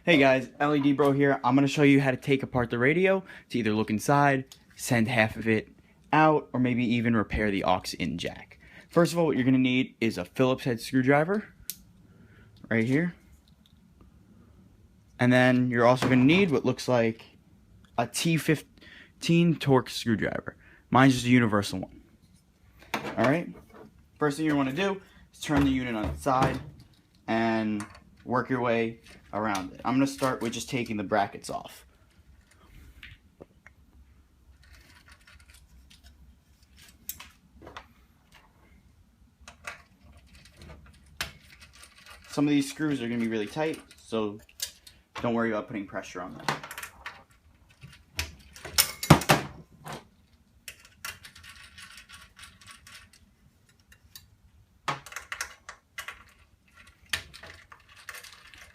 Hey guys, LED Bro here. I'm going to show you how to take apart the radio to either look inside, send half of it out, or maybe even repair the aux-in jack. First of all, what you're going to need is a Phillips head screwdriver right here. And then you're also going to need what looks like a T15 Torx screwdriver. Mine's just a universal one. Alright, first thing you want to do is turn the unit on its side and work your way around it. I'm going to start with just taking the brackets off. Some of these screws are going to be really tight, so don't worry about putting pressure on them.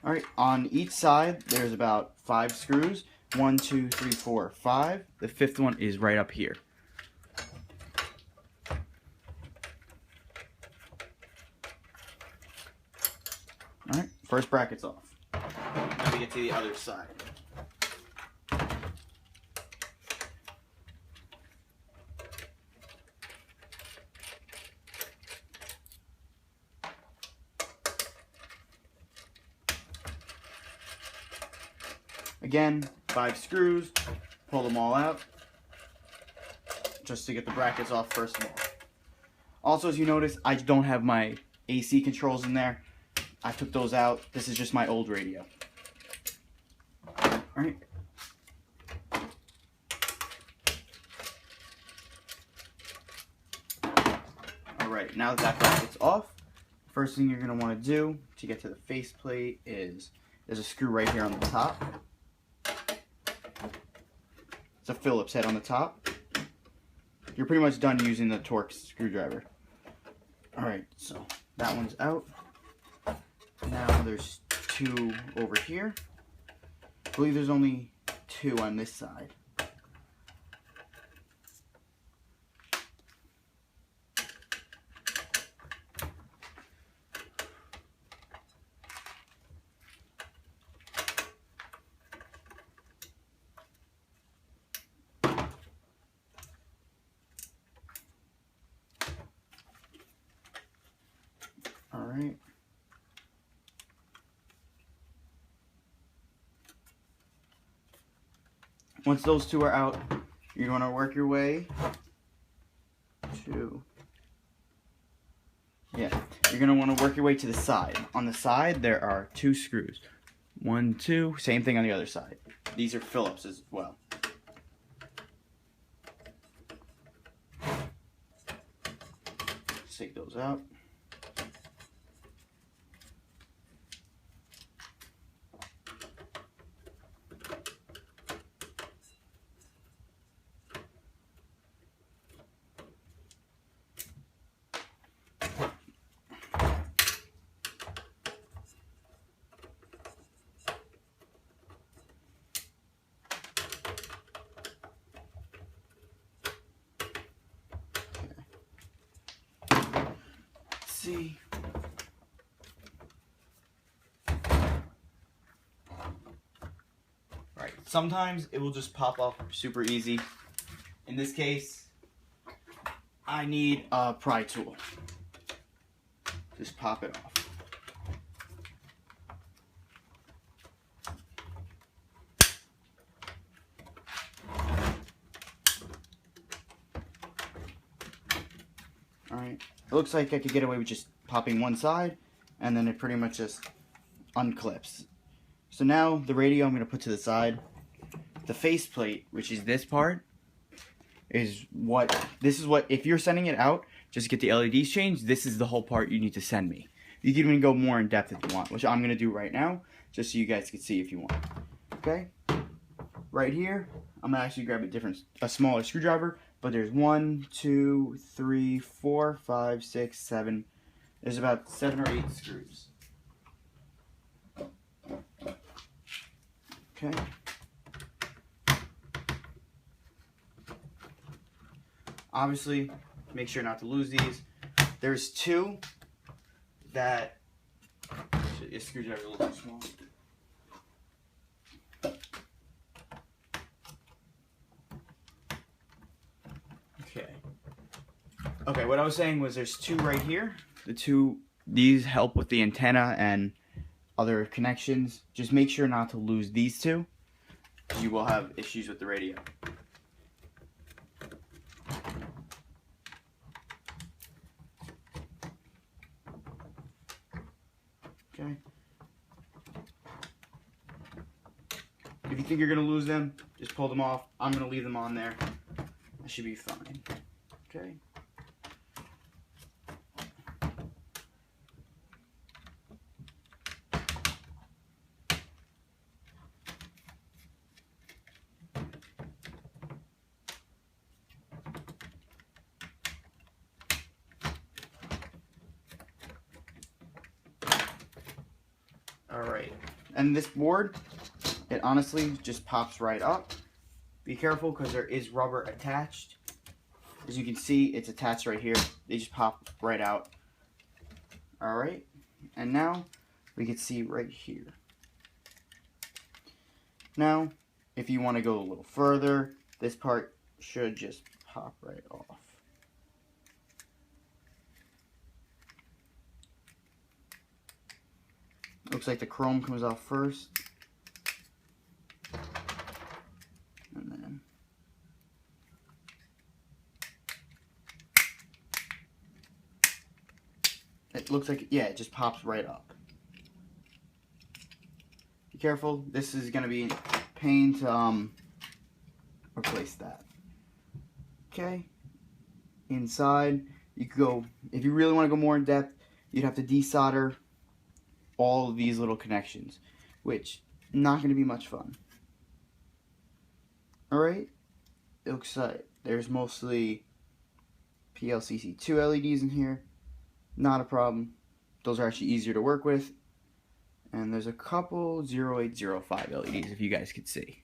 Alright, on each side there's about 5 screws. 1, 2, 3, 4, 5. The 5th one is right up here. Alright, first bracket's off. Now we get to the other side. Again, 5 screws, pull them all out, just to get the brackets off first of all. Also, as you notice, I don't have my AC controls in there. I took those out. This is just my old radio. Alright. Alright, now that bracket's off, first thing you're going to want to do to get to the faceplate is there's a screw right here on the top. A Phillips head on the top. You're pretty much done using the Torx screwdriver. Alright, so that one's out. Now there's 2 over here. I believe there's only 2 on this side. Alright. Once those 2 are out, you're going to work your way to, you're going to want to work your way to the side. On the side, there are 2 screws. 1, 2, same thing on the other side. These are Phillips as well. Take those out. See. Right. Sometimes it will just pop off super easy. In this case, I need a pry tool. Just pop it off. Alright. It looks like I could get away with just popping one side, and then it pretty much just unclips. So now the radio I'm going to put to the side. The faceplate, which is this part, is what, if you're sending it out, just get the LEDs changed, this is the whole part you need to send me. You can even go more in depth if you want, which I'm going to do right now, just so you guys can see if you want. Okay? Right here, I'm going to actually grab a smaller screwdriver. But there's 1, 2, 3, 4, 5, 6, 7. There's about 7 or 8 screws. Okay. Obviously, make sure not to lose these. There's 2 that, a screwdriver a little too small. Okay, what I was saying was there's two right here. These help with the antenna and other connections. Just make sure not to lose these two, because you will have issues with the radio. Okay. If you think you're going to lose them, just pull them off. I'm going to leave them on there. That should be fine. Okay. Alright, and this board, it honestly just pops right up. Be careful because there is rubber attached. As you can see, it's attached right here. They just pop right out. Alright, and now we can see right here. Now, if you want to go a little further, this part should just pop right off. Looks like the chrome comes off first. And then it looks like, yeah, it just pops right up. Be careful, this is going to be a pain to replace that. Okay, inside, you could go, if you really want to go more in depth, you'd have to desolder all of these little connections, which not going to be much fun. Alright, it looks like there's mostly PLCC2 LEDs in here. Not a problem. Those are actually easier to work with. And there's a couple 0805 LEDs, if you guys could see.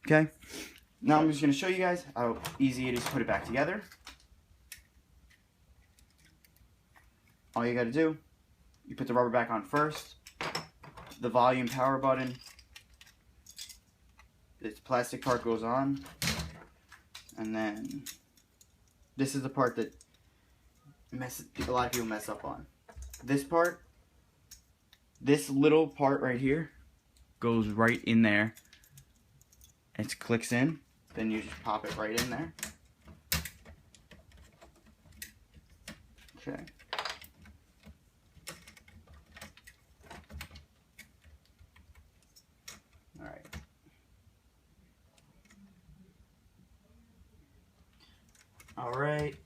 Okay, now I'm just going to show you guys how easy it is to put it back together. All you got to do, you put the rubber back on first, the volume power button, this plastic part goes on, and then this is the part that a lot of people mess up on. This part, this little part right here, goes right in there. It clicks in, then you just pop it right in there. Okay. Alright. Alright.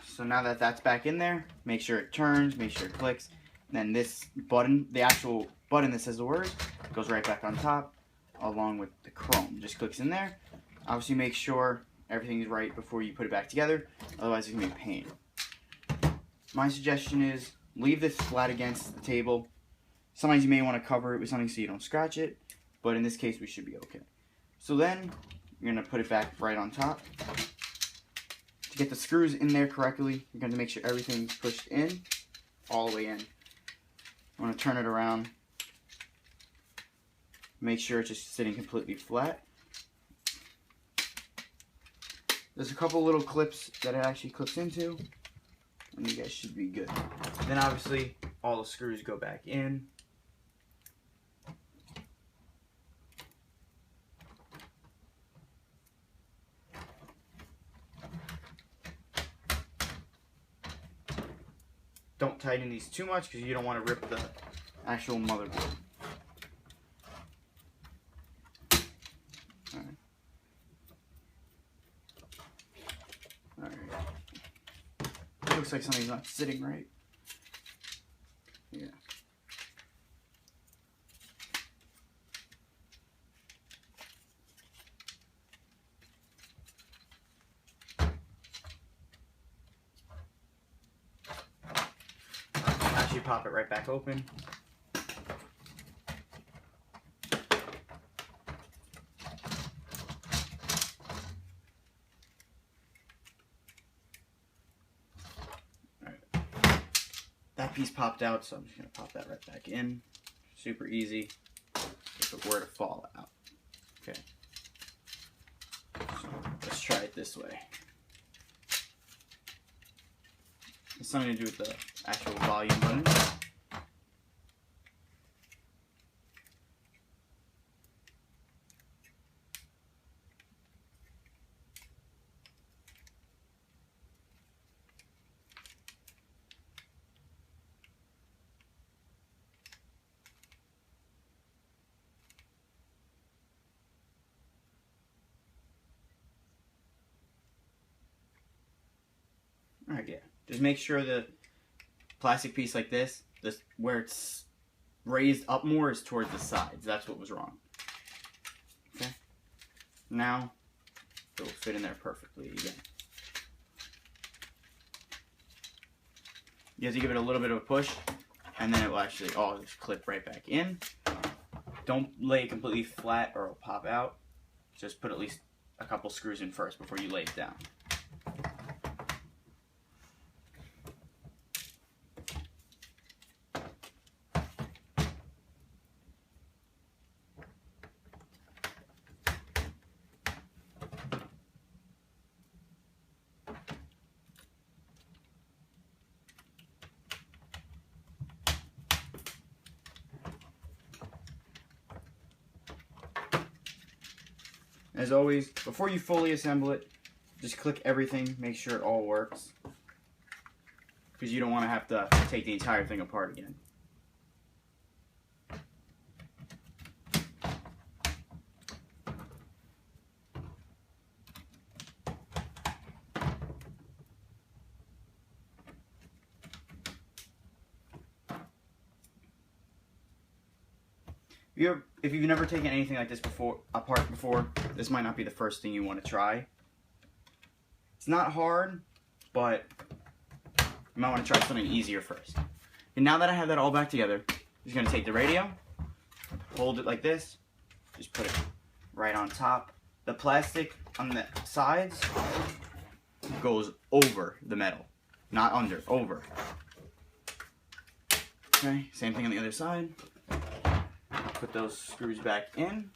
So now that that's back in there, make sure it turns, make sure it clicks. And then this button, the actual button that says the word, goes right back on top, along with the chrome. Just clicks in there. Obviously make sure everything is right before you put it back together, otherwise it's going to be a pain. My suggestion is leave this flat against the table. Sometimes you may want to cover it with something so you don't scratch it, but in this case we should be okay. So then you're going to put it back right on top. To get the screws in there correctly, you're going to make sure everything's pushed in, all the way in. I'm going to turn it around. Make sure it's just sitting completely flat. There's a couple little clips that it actually clips into, and you guys should be good. Then obviously, all the screws go back in. Don't tighten these too much because you don't want to rip the actual motherboard. Alright. Alright. Looks like something's not sitting right. Yeah. Actually pop it right back open. That piece popped out, so I'm just going to pop that right back in. Super easy if it were to fall out. Okay. Let's try it this way. It's something to do with the actual volume button. Alright, yeah. Just make sure the plastic piece like this, where it's raised up more, is towards the sides. That's what was wrong. Okay. Now it will fit in there perfectly again. You have to give it a little bit of a push, and then it will actually all just clip right back in. Don't lay it completely flat or it'll pop out. Just put at least a couple screws in first before you lay it down. As always, before you fully assemble it, just click everything, make sure it all works, because you don't want to have to take the entire thing apart again. If you've never taken anything like this apart before, this might not be the first thing you want to try. It's not hard, but you might want to try something easier first. And now that I have that all back together, I'm just going to take the radio, hold it like this, just put it right on top. The plastic on the sides goes over the metal, not under, over. Okay, same thing on the other side. Put those screws back in.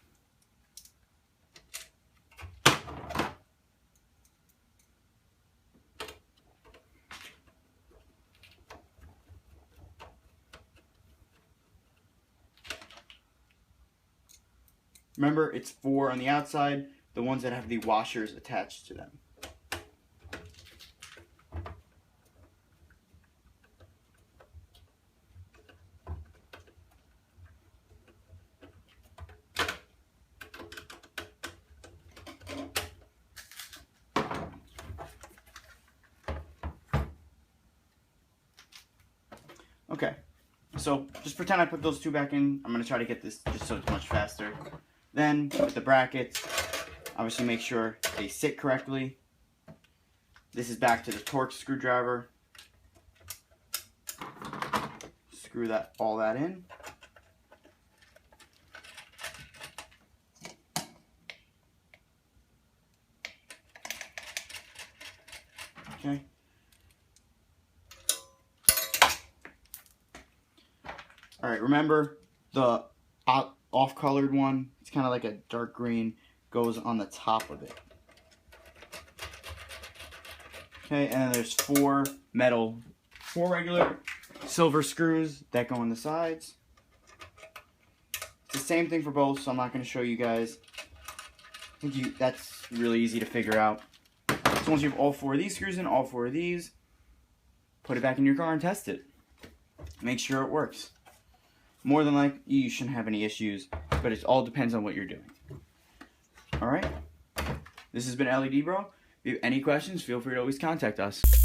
Remember, it's 4 on the outside, the ones that have the washers attached to them. Okay, so just pretend I put those 2 back in. I'm going to try to get this just so it's much faster. Then, with the brackets, obviously make sure they sit correctly. This is back to the Torx screwdriver. Screw all that in. Okay. Alright, remember the off-colored one, it's kind of like a dark green, goes on the top of it. Okay, and then there's 4 regular silver screws that go on the sides. It's the same thing for both, so I'm not going to show you guys. I think that's really easy to figure out. So once you have all 4 of these screws in, all 4 of these, put it back in your car and test it. Make sure it works. More than likely, you shouldn't have any issues, but it all depends on what you're doing. Alright? This has been LED Bro. If you have any questions, feel free to always contact us.